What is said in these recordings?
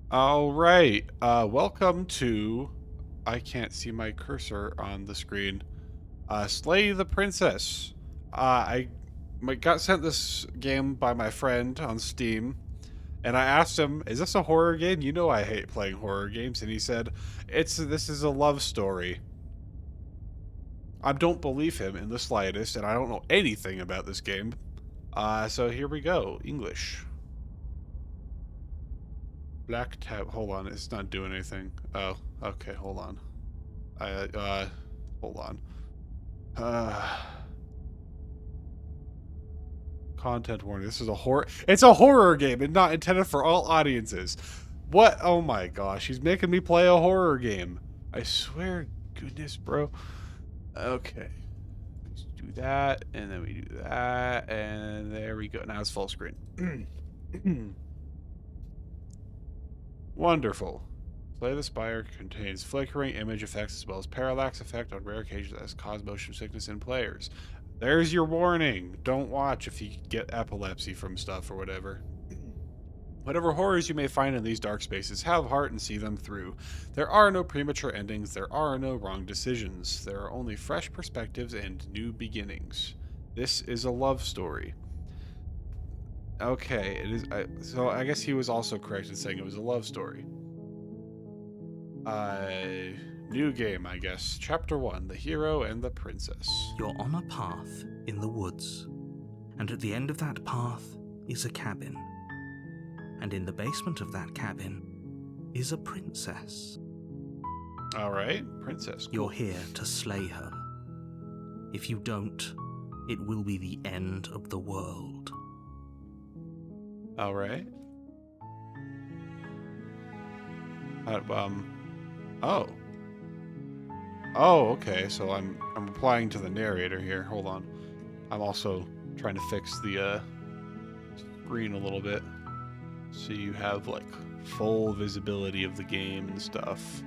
All right. Welcome to. I can't see my cursor on the screen. Slay the Princess. I got sent this game by my friend on Steam, and I asked him, "Is this a horror game?" You know I hate playing horror games, and he said, This is a love story." I don't believe him in the slightest, and I don't know anything about this game. So here we go. English. Black tab. Hold on, it's not doing anything. Oh, okay. Hold on. Hold on. Uh, content warning. This is a horror. It's a horror game and not intended for all audiences. What? Oh my gosh, he's making me play a horror game. I swear, goodness, bro. Okay. Let's do that, and then we do that, and there we go. Now it's full screen. Wonderful. Slay the Spire contains flickering image effects as well as parallax effect on rare occasions that has caused motion sickness in players. There's your warning. Don't watch if you get epilepsy from stuff or whatever. Whatever horrors you may find in these dark spaces, have heart and see them through. There are no premature endings, there are no wrong decisions. There are only fresh perspectives and new beginnings. This is a love story. Okay, it is. So I guess he was also correct in saying it was a love story. New game, I guess. Chapter 1, The Hero and the Princess. You're on a path in the woods, and at the end of that path is a cabin. And in the basement of that cabin is a princess. Alright, princess. Cool. You're here to slay her. If you don't, it will be the end of the world. Alright. Oh. Oh, okay, so I'm replying to the narrator here. Hold on. I'm also trying to fix the screen a little bit. So you have like full visibility of the game and stuff.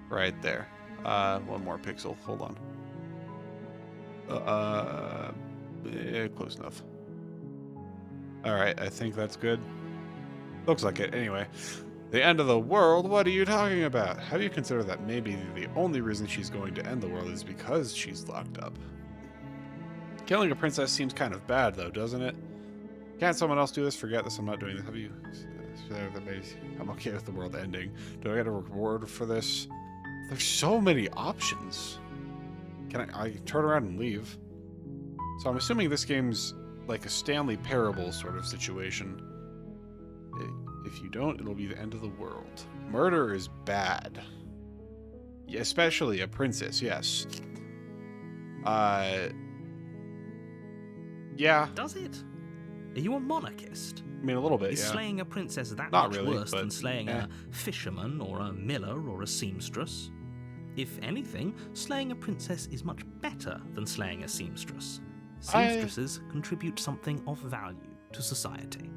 Right there. One more pixel. Hold on. Close enough. Alright, I think that's good. Looks like it. Anyway. The end of the world? What are you talking about? Have you considered that maybe the only reason she's going to end the world is because she's locked up? Killing a princess seems kind of bad, though, doesn't it? Can't someone else do this? Forget this, I'm not doing this. Have you... I'm okay with the world ending. Do I get a reward for this? There's so many options. Can I turn around and leave? So I'm assuming this game's like a Stanley Parable sort of situation. If you don't, it'll be the end of the world. Murder is bad. Especially a princess, yes. Yeah. Does it? Are you a monarchist? I mean, a little bit, Is yeah. slaying a princess that Not much really, worse than slaying a fisherman or a miller or a seamstress? If anything, slaying a princess is much better than slaying a seamstress. Seamstresses contribute something of value to society.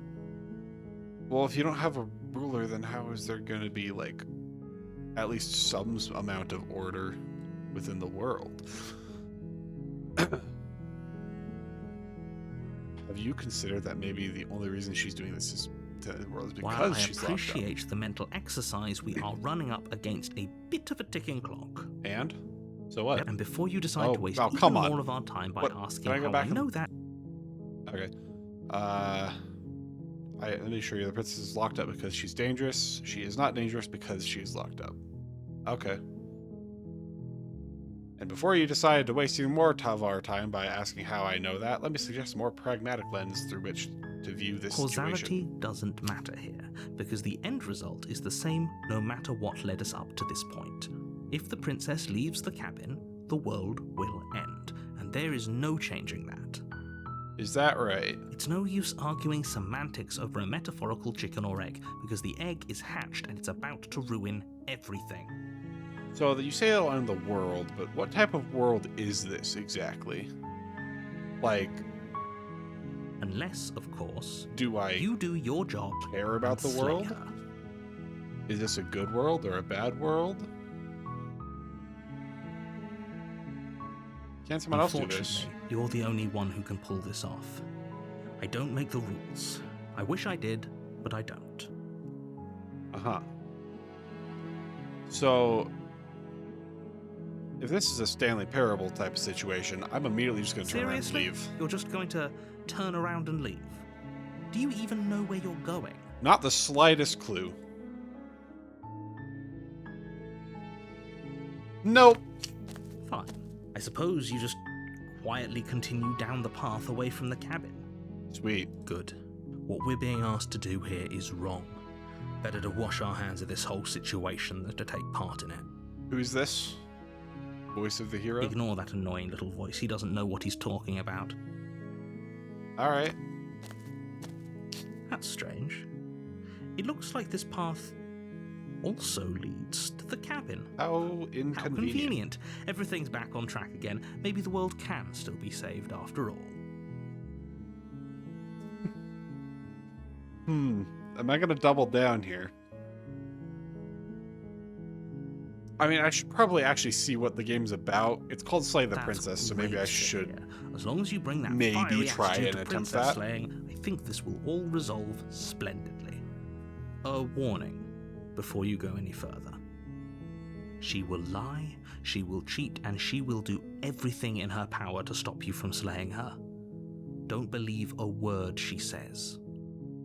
Well, if you don't have a ruler, then how is there going to be, like, at least some amount of order within the world? Have you considered that maybe the only reason she's doing this is to the world is because While I she's locked up? appreciate the mental exercise, we are running up against a bit of a ticking clock. And? So what? And before you decide to waste even come on. more of our time by asking Can I go how back I know that... Okay. Let me show you. The princess is locked up because she's dangerous. She is not dangerous because she's locked up. Okay. And before you decide to waste even more of our time by asking how I know that, let me suggest a more pragmatic lens through which to view this Causality situation. doesn't matter here, because the end result is the same no matter what led us up to this point. If the princess leaves the cabin, the world will end, and there is no changing that. Is that right? It's no use arguing semantics over a metaphorical chicken or egg, because the egg is hatched and it's about to ruin everything. So that you say it'll end the world, but what type of world is this exactly? Like, unless, of course, you do your job care about the slay world? her. Is this a good world or a bad world? Can't someone else do this? Unfortunately, you're the only one who can pull this off. I don't make the rules. I wish I did, but I don't. Uh-huh. So, if this is a Stanley Parable type of situation, I'm immediately just going to turn around and Seriously? leave. You're just going to turn around and leave? Do you even know where you're going? Not the slightest clue. Nope. Fine. I suppose you just quietly continue down the path away from the cabin. Sweet. Good. What we're being asked to do here is wrong. Better to wash our hands of this whole situation than to take part in it. Who's this? Voice of the hero? Ignore that annoying little voice. He doesn't know what he's talking about. Alright. That's strange. It looks like this path also leads to the cabin. How inconvenient. How convenient. Everything's back on track again. Maybe the world can still be saved after all. Am I going to double down here? I mean, I should probably actually see what the game's about. It's called Slay the That's Princess, so maybe I great to should. hear. As long as you bring that maybe fiery try attitude and to attempt princess that. slaying, I think this will all resolve splendidly. A warning before you go any further. She will lie, she will cheat, and she will do everything in her power to stop you from slaying her. Don't believe a word she says.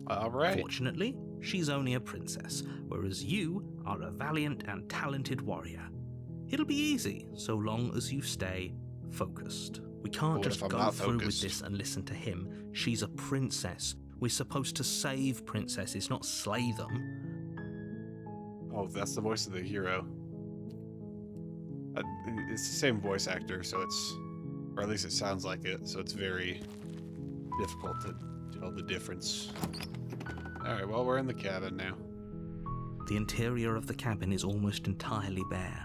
Alright. Fortunately, she's only a princess, whereas you are a valiant and talented warrior. It'll be easy, so long as you stay focused. We can't But just if I'm go not through with focused? this and listen to him. She's a princess. We're supposed to save princesses, not slay them. Oh, that's the voice of the hero. It's the same voice actor, so it's... Or at least it sounds like it, so it's very difficult to tell the difference. Alright, well, we're in the cabin now. The interior of the cabin is almost entirely bare.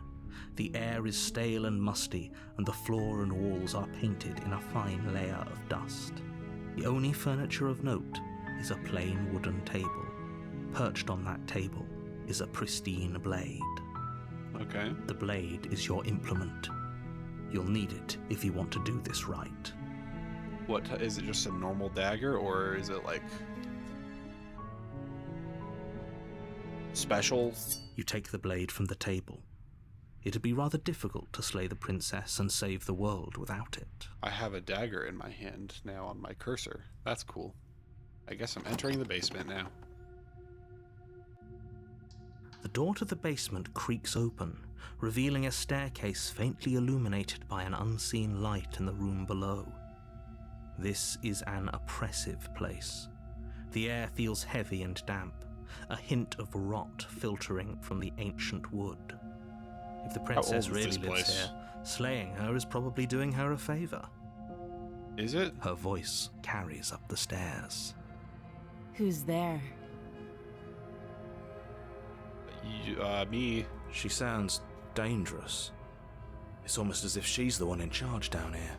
The air is stale and musty, and the floor and walls are painted in a fine layer of dust. The only furniture of note is a plain wooden table. Perched on that table is a pristine blade. Okay. The blade is your implement. You'll need it if you want to do this right. What, is it just a normal dagger, or is it like... special? You take the blade from the table. It'd be rather difficult to slay the princess and save the world without it. I have a dagger in my hand now on my cursor. That's cool. I guess I'm entering the basement now. The door to the basement creaks open, revealing a staircase faintly illuminated by an unseen light in the room below. This is an oppressive place. The air feels heavy and damp, a hint of rot filtering from the ancient wood. If the princess old is really this lives place? here, slaying her is probably doing her a favor. Is it? Her voice carries up the stairs. Who's there? Me. She sounds dangerous. It's almost as if she's the one in charge down here.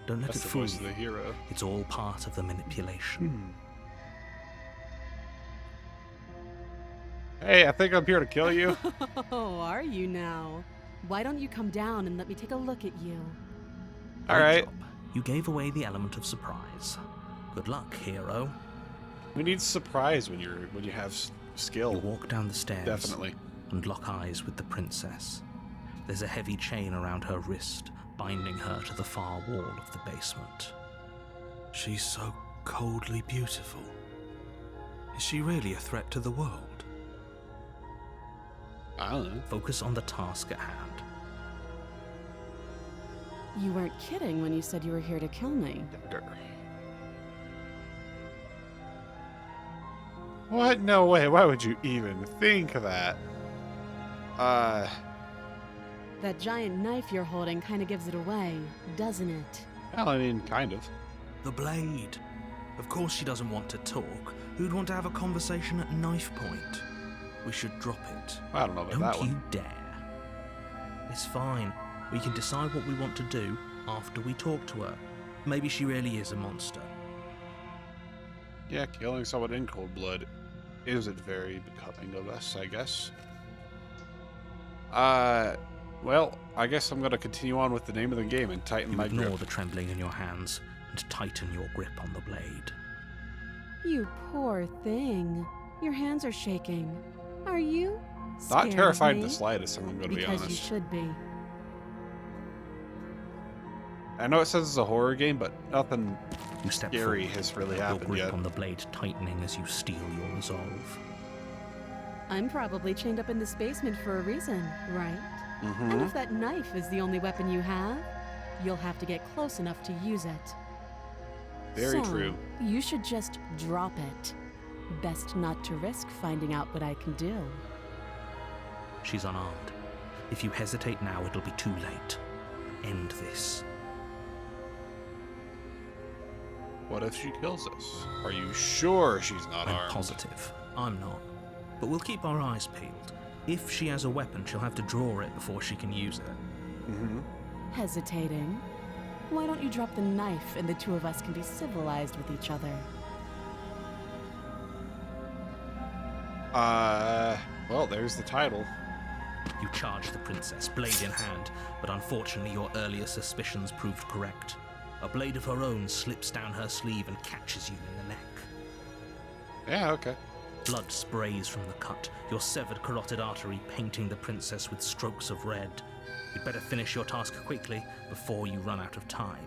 Don't let That's it the fool voice of you. the hero. It's all part of the manipulation. Hey, I think I'm here to kill you. Oh, are you now? Why don't you come down and let me take a look at you? All Good right. job. You gave away the element of surprise. Good luck, hero. We need surprise when you have You skill. walk down the stairs Definitely. and lock eyes with the princess. There's a heavy chain around her wrist, binding her to the far wall of the basement. She's so coldly beautiful. Is she really a threat to the world? I don't know. Focus on the task at hand. You weren't kidding when you said you were here to kill me. Dagger. What? No way. Why would you even think that? That giant knife you're holding kind of gives it away, doesn't it? Well, I mean, kind of. The blade. Of course she doesn't want to talk. Who'd want to have a conversation at knife point? We should drop it. I don't know about Don't that you one. dare. It's fine. We can decide what we want to do after we talk to her. Maybe she really is a monster. Yeah, killing someone in cold blood isn't very becoming of us, I guess. Well, I guess I'm gonna continue on with the name of the game and tighten You my ignore grip. the trembling in your hands and tighten your grip on the blade. You poor thing. Your hands are shaking. Are you? Not Scared of terrified me? in the slightest, I'm gonna be Because you honest. should be. I know it says it's a horror game, but nothing You step scary forward, has really your happened grip yet. on the blade tightening as you steel your resolve. I'm probably chained up in this basement for a reason, right? And Mm-hmm. if that knife is the only weapon you have, you'll have to get close enough to use it. Very So, true. You should just drop it. Best not to risk finding out what I can do. She's unarmed. If you hesitate now, it'll be too late. End this. What if she kills us? Are you sure she's not I'm armed? positive. I'm not. But we'll keep our eyes peeled. If she has a weapon, she'll have to draw it before she can use it. Mm-hmm. Hesitating? Why don't you drop the knife and the two of us can be civilized with each other? Well, there's the title. You charge the princess, blade in hand, but unfortunately your earlier suspicions proved correct. A blade of her own slips down her sleeve and catches you in the neck. Yeah, okay. Blood sprays from the cut, your severed carotid artery painting the princess with strokes of red. You'd better finish your task quickly before you run out of time.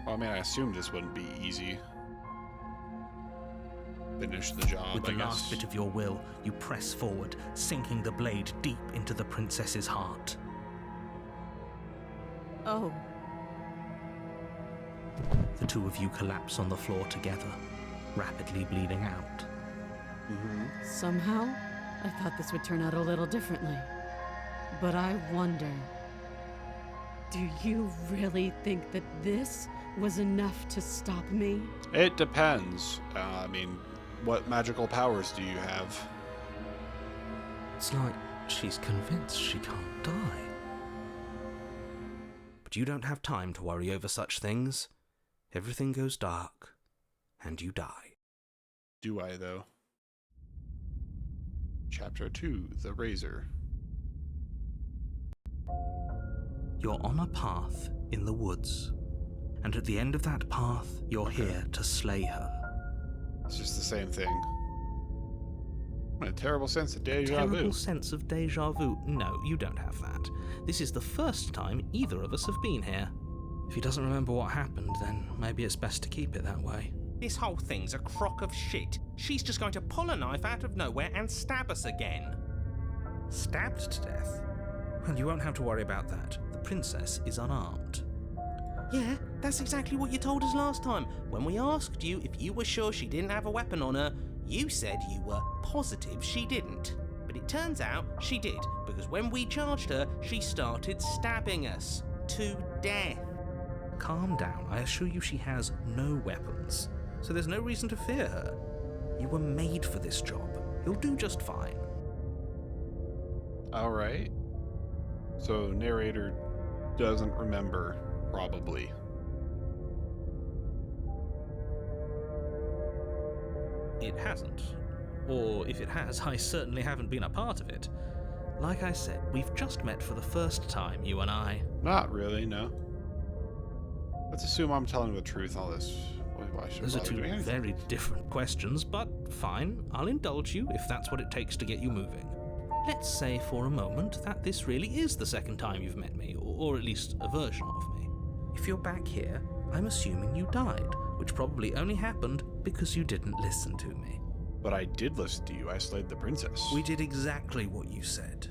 Well, I mean, I assumed this wouldn't be easy. Finish the job, With the I guess. last bit of your will, you press forward, sinking the blade deep into the princess's heart. Oh, The two of you collapse on the floor together, rapidly bleeding out. Mm-hmm. somehow, I thought this would turn out a little differently. But I wonder, do you really think that this was enough to stop me? It depends. I mean, what magical powers do you have? It's like she's convinced she can't die. But you don't have time to worry over such things. Everything goes dark, and you die. Do I, though? Chapter 2, The Razor. You're on a path in the woods, and at the end of that path, you're here to slay her. It's just the same thing. A terrible sense of deja Terrible vu. sense of deja vu. No, you don't have that. This is the first time either of us have been here. If he doesn't remember what happened, then maybe it's best to keep it that way. This whole thing's a crock of shit. She's just going to pull a knife out of nowhere and stab us again. Stabbed to death? Well, you won't have to worry about that. The princess is unarmed. Yeah, that's exactly what you told us last time. When we asked you if you were sure she didn't have a weapon on her, you said you were positive she didn't. But it turns out she did, because when we charged her, she started stabbing us to death. Calm down. I assure you she has no weapons. So there's no reason to fear her. You were made for this job. You'll do just fine. Alright. So, narrator doesn't remember, probably. It hasn't. Or if it has, I certainly haven't been a part of it. Like I said, we've just met for the first time, you and I. Not really, no. Let's assume I'm telling the truth on this. Why should I Those are bother two doing anything? very different questions, but fine, I'll indulge you if that's what it takes to get you moving. Let's say for a moment that this really is the second time you've met me, or at least a version of me. If you're back here, I'm assuming you died, which probably only happened because you didn't listen to me. But I did listen to you. I slayed the princess. We did exactly what you said.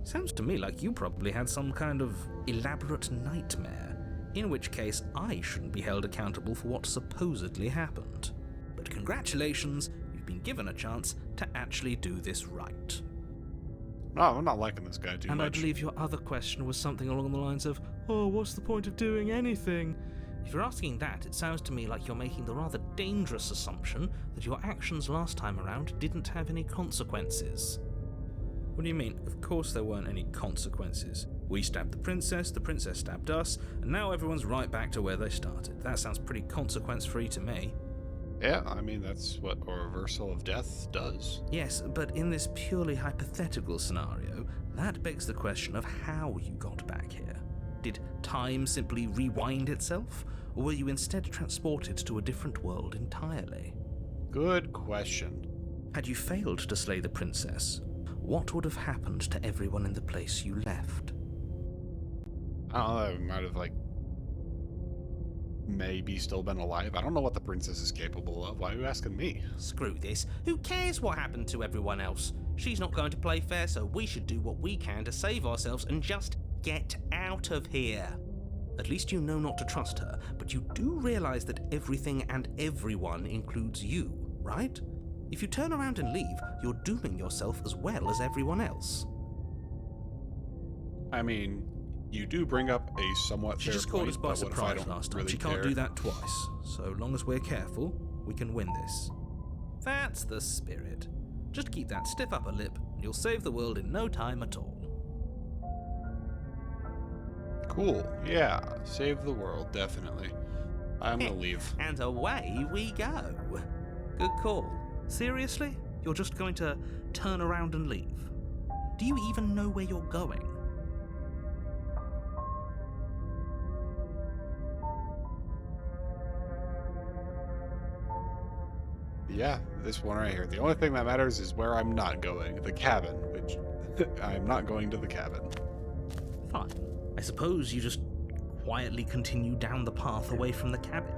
Sounds to me like you probably had some kind of elaborate nightmare, in which case I shouldn't be held accountable for what supposedly happened. But congratulations, you've been given a chance to actually do this right. No, I'm not liking this guy too And much. I believe your other question was something along the lines of, oh, what's the point of doing anything? If you're asking that, it sounds to me like you're making the rather dangerous assumption that your actions last time around didn't have any consequences. What do you mean? Of course there weren't any consequences. We stabbed the princess stabbed us, and now everyone's right back to where they started. That sounds pretty consequence-free to me. Yeah, I mean, that's what a reversal of death does. Yes, but in this purely hypothetical scenario, that begs the question of how you got back here. Did time simply rewind itself, or were you instead transported to a different world entirely? Good question. Had you failed to slay the princess, what would have happened to everyone in the place you left? I don't know, I might have, like, maybe still been alive. I don't know what the princess is capable of. Why are you asking me? Screw this. Who cares what happened to everyone else? She's not going to play fair, so we should do what we can to save ourselves and just get out of here. At least you know not to trust her, but you do realize that everything and everyone includes you, right? If you turn around and leave, you're dooming yourself as well as everyone else. I mean, you do bring up a somewhat She fair just caught point, us by but what if I surprise don't last time. really She can't care? do that twice. So long as we're careful, we can win this. That's the spirit. Just keep that stiff upper lip, and you'll save the world in no time at all. Cool. Yeah. Save the world, definitely. I'm gonna leave. And away we go. Good call. Seriously? You're just going to turn around and leave? Do you even know where you're going? Yeah, this one right here. The only thing that matters is where I'm not going. The cabin, which I'm not going to the cabin. Fine. I suppose you just quietly continue down the path away from the cabin.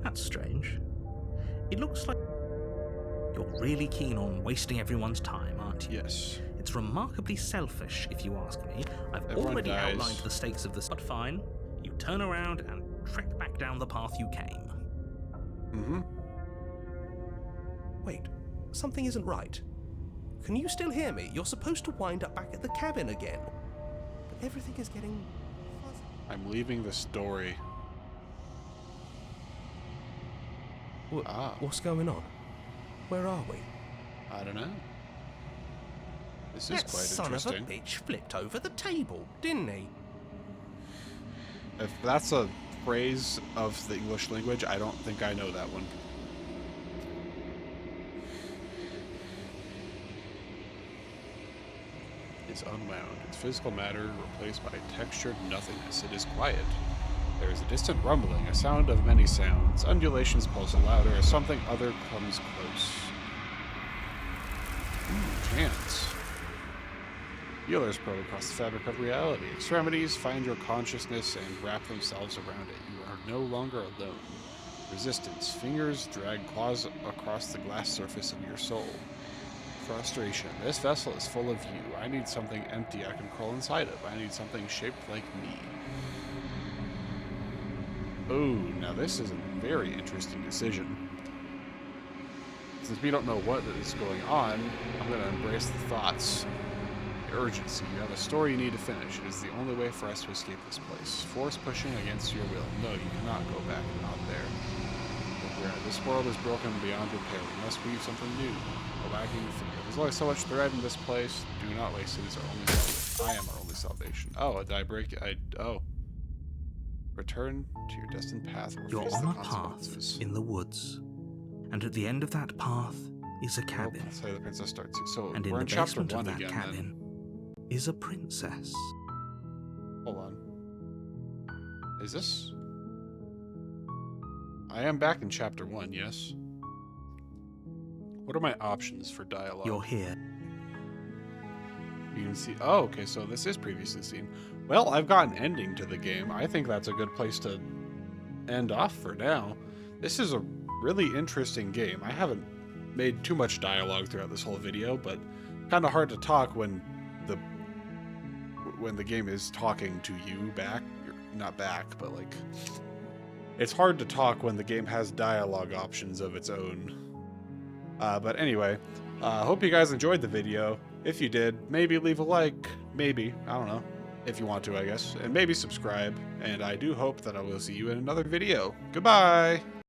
That's strange. It looks like you're really keen on wasting everyone's time, aren't you? Yes. It's remarkably selfish, if you ask me. I've Everyone already dies. outlined the stakes of this, but fine. You turn around and trek back down the path you came. Mm-hmm. Wait, something isn't right. Can you still hear me? You're supposed to wind up back at the cabin again. But everything is getting fuzzy. I'm leaving the story. What's going on? Where are we? I don't know. This is That quite son interesting. of a bitch flipped over the table, didn't he? If that's a phrase of the English language, I don't think I know that one. Is unwound. Its physical matter replaced by textured nothingness. It is quiet. There is a distant rumbling, a sound of many sounds. Undulations pulse louder as something other comes close. Ooh, chants. Healers probe across the fabric of reality. Extremities find your consciousness and wrap themselves around it. You are no longer alone. Resistance. Fingers drag claws across the glass surface of your soul. Frustration. This vessel is full of you. I need something empty I can crawl inside of. I need something shaped like me. Oh, now this is a very interesting decision. Since we don't know what is going on, I'm going to embrace the thoughts. The urgency. You have a story you need to finish. It is the only way for us to escape this place. Force pushing against your will. No, you cannot go back out there. Regret. This world is broken beyond repair. We must weave something new. A lacking thread. There's only so much thread in this place. Do not waste it. It's our only salvation. I am our only salvation. Oh, did I break it? Oh. Return to your destined path or You're face on the a path consequences. in the woods, and at the end of that path is a cabin. That's how the princess starts. So And in we're the in chapter basement 1 of that again. cabin is a princess. Then. Hold on. Is this? I am back in chapter 1, yes? What are my options for dialogue? You're here. You can see. Oh, okay, so this is previously seen. Well, I've got an ending to the game. I think that's a good place to end off for now. This is a really interesting game. I haven't made too much dialogue throughout this whole video, but kind of hard to talk when the game is talking to you back. Not back, but like it's hard to talk when the game has dialogue options of its own. But anyway, hope you guys enjoyed the video. If you did, maybe leave a like, maybe, I don't know, if you want to, I guess, and maybe subscribe, and I do hope that I will see you in another video. Goodbye!